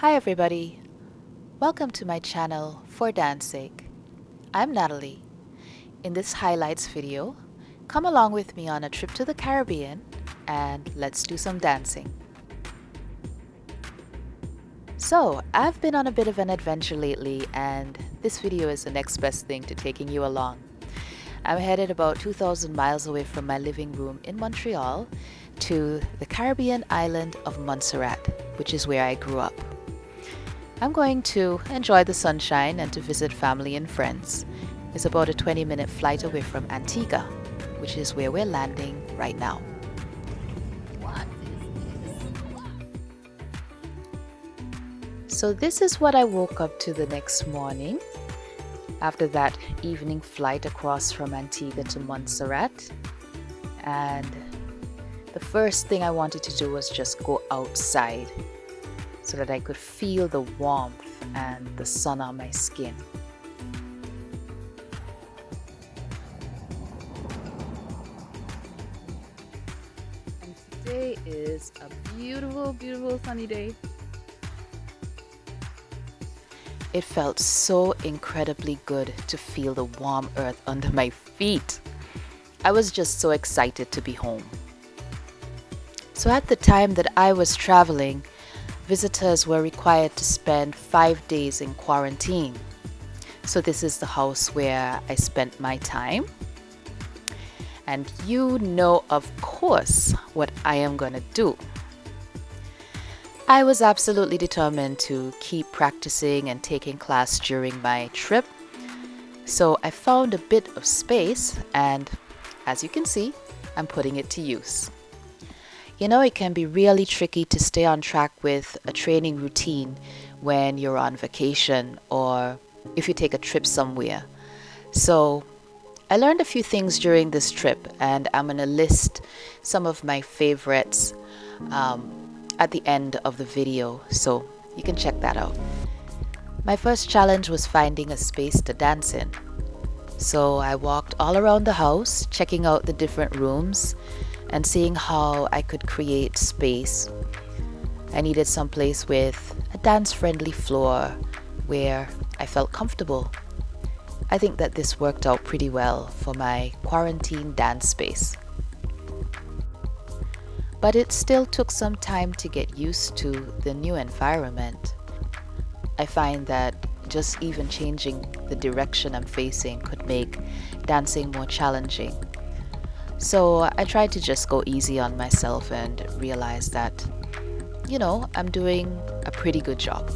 Hi everybody, welcome to my channel For Dance Sake. I'm Natalie. In this highlights video, come along with me on a trip to the Caribbean and let's do some dancing. So, I've been on a bit of an adventure lately and this video is the next best thing to taking you along. I'm headed about 2,000 miles away from my living room in Montreal to the Caribbean island of Montserrat, which is where I grew up. I'm going to enjoy the sunshine and to visit family and friends. It's about a 20-minute flight away from Antigua, which is where we're landing right now. So this is what I woke up to the next morning after that evening flight across from Antigua to Montserrat. And the first thing I wanted to do was just go outside so that I could feel the warmth and the sun on my skin. And today is a beautiful, beautiful sunny day. It felt so incredibly good to feel the warm earth under my feet. I was just so excited to be home. So at the time that I was traveling, visitors were required to spend 5 days in quarantine. So this is the house where I spent my time. And you know, of course, what I am gonna do. I was absolutely determined to keep practicing and taking class during my trip. So I found a bit of space and, as you can see, I'm putting it to use. You know, it can be really tricky to stay on track with a training routine when you're on vacation or if you take a trip somewhere. So I learned a few things during this trip and I'm going to list some of my favorites at the end of the video, so you can check that out. My first challenge was finding a space to dance in. So I walked all around the house, checking out the different rooms and seeing how I could create space. I needed some place with a dance-friendly floor where I felt comfortable. I think that this worked out pretty well for my quarantine dance space. But it still took some time to get used to the new environment. I find that just even changing the direction I'm facing could make dancing more challenging. So I tried to just go easy on myself and realize that, you know, I'm doing a pretty good job.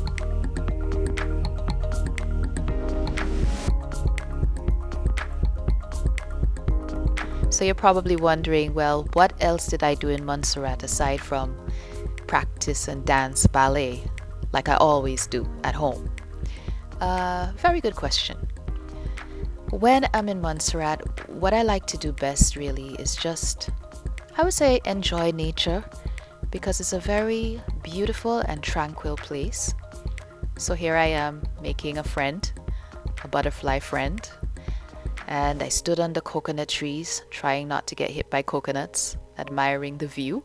So you're probably wondering, well, what else did I do in Montserrat aside from practice and dance ballet, like I always do at home? Very good question. When I'm in Montserrat, what I like to do best really is just, I would say, enjoy nature because it's a very beautiful and tranquil place. So here I am making a friend, a butterfly friend, and I stood under coconut trees, trying not to get hit by coconuts, admiring the view.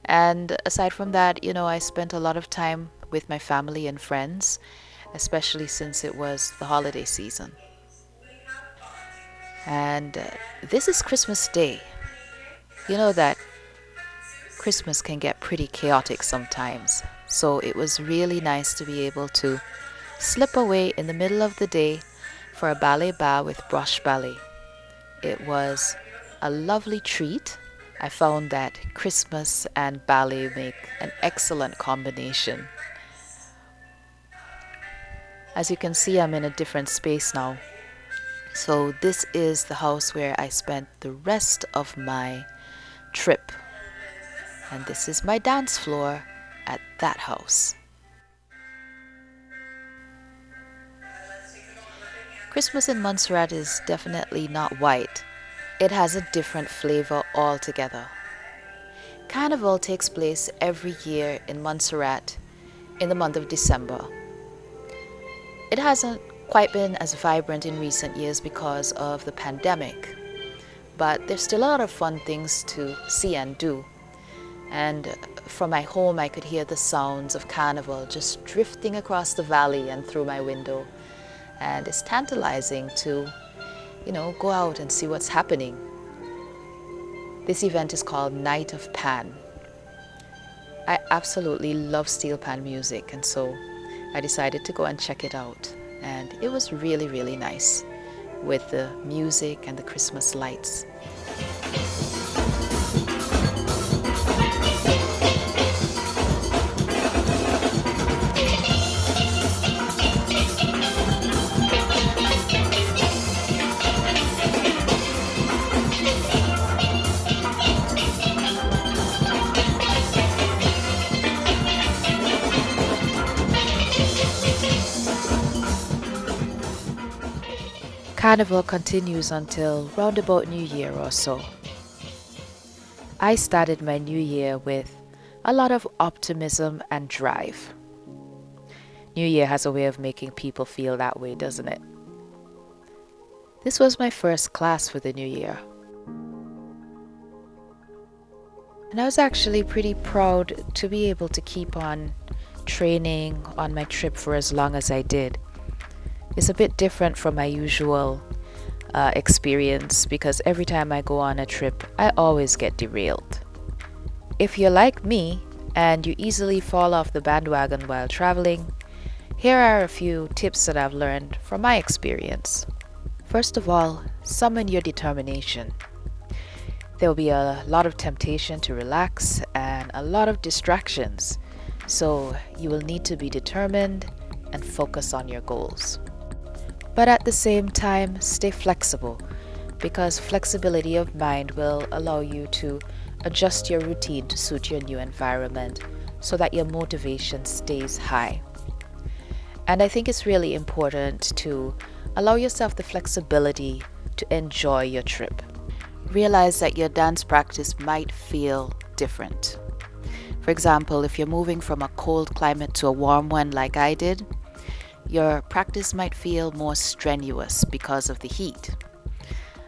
And aside from that, you know, I spent a lot of time with my family and friends, especially since it was the holiday season. And this is Christmas Day. You know that Christmas can get pretty chaotic sometimes. So it was really nice to be able to slip away in the middle of the day for a ballet bar with brush ballet. It was a lovely treat. I found that Christmas and ballet make an excellent combination. As you can see, I'm in a different space now. So this is the house where I spent the rest of my trip. And this is my dance floor at that house. Christmas in Montserrat is definitely not white. It has a different flavor altogether. Carnival takes place every year in Montserrat in the month of December. It hasn't quite been as vibrant in recent years because of the pandemic, but there's still a lot of fun things to see and do. And from my home, I could hear the sounds of carnival just drifting across the valley and through my window. And it's tantalizing to, go out and see what's happening. This event is called Night of Pan. I absolutely love steel pan music, and so I decided to go and check it out. And it was really, really nice with the music and the Christmas lights. Carnival continues until round about New Year or so. I started my new year with a lot of optimism and drive. New Year has a way of making people feel that way, doesn't it? This was my first class for the new year. And I was actually pretty proud to be able to keep on training on my trip for as long as I did. It's a bit different from my usual experience because every time I go on a trip, I always get derailed. If you're like me and you easily fall off the bandwagon while traveling, here are a few tips that I've learned from my experience. First of all, summon your determination. There will be a lot of temptation to relax and a lot of distractions, so you will need to be determined and focus on your goals. But at the same time, stay flexible, because flexibility of mind will allow you to adjust your routine to suit your new environment so that your motivation stays high. And I think it's really important to allow yourself the flexibility to enjoy your trip. Realize that your dance practice might feel different. For example, if you're moving from a cold climate to a warm one like I did, your practice might feel more strenuous because of the heat.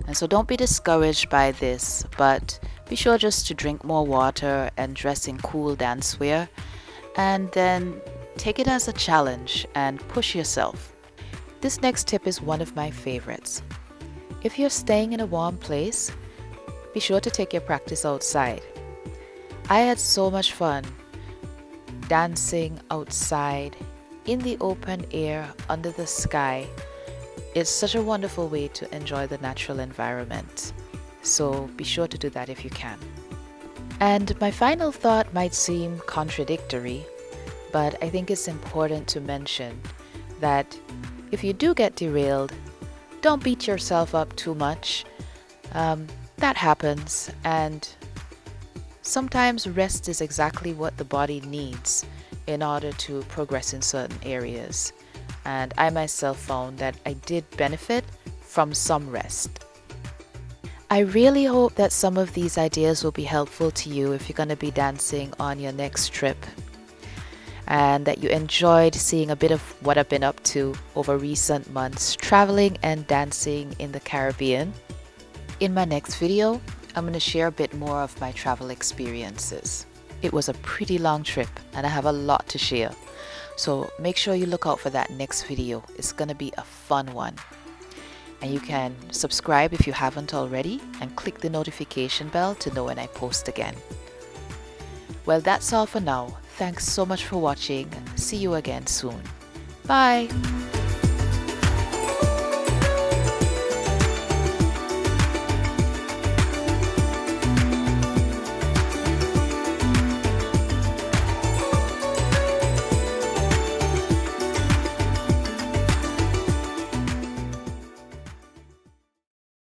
And so don't be discouraged by this, but be sure just to drink more water and dress in cool dancewear, and then take it as a challenge and push yourself. This next tip is one of my favorites. If you're staying in a warm place, be sure to take your practice outside. I had so much fun dancing outside in the open air under the sky. It's such a wonderful way to enjoy the natural environment. So be sure to do that if you can. And my final thought might seem contradictory, but I think it's important to mention that if you do get derailed, don't beat yourself up too much. That happens, and sometimes rest is exactly what the body needs in order to progress in certain areas. And I myself found that I did benefit from some rest. I really hope that some of these ideas will be helpful to you if you're going to be dancing on your next trip, and that you enjoyed seeing a bit of what I've been up to over recent months traveling and dancing in the Caribbean. In my next video, I'm going to share a bit more of my travel experiences. It was a pretty long trip and I have a lot to share. So make sure you look out for that next video. It's going to be a fun one. And you can subscribe if you haven't already and click the notification bell to know when I post again. Well, that's all for now. Thanks so much for watching. See you again soon. Bye!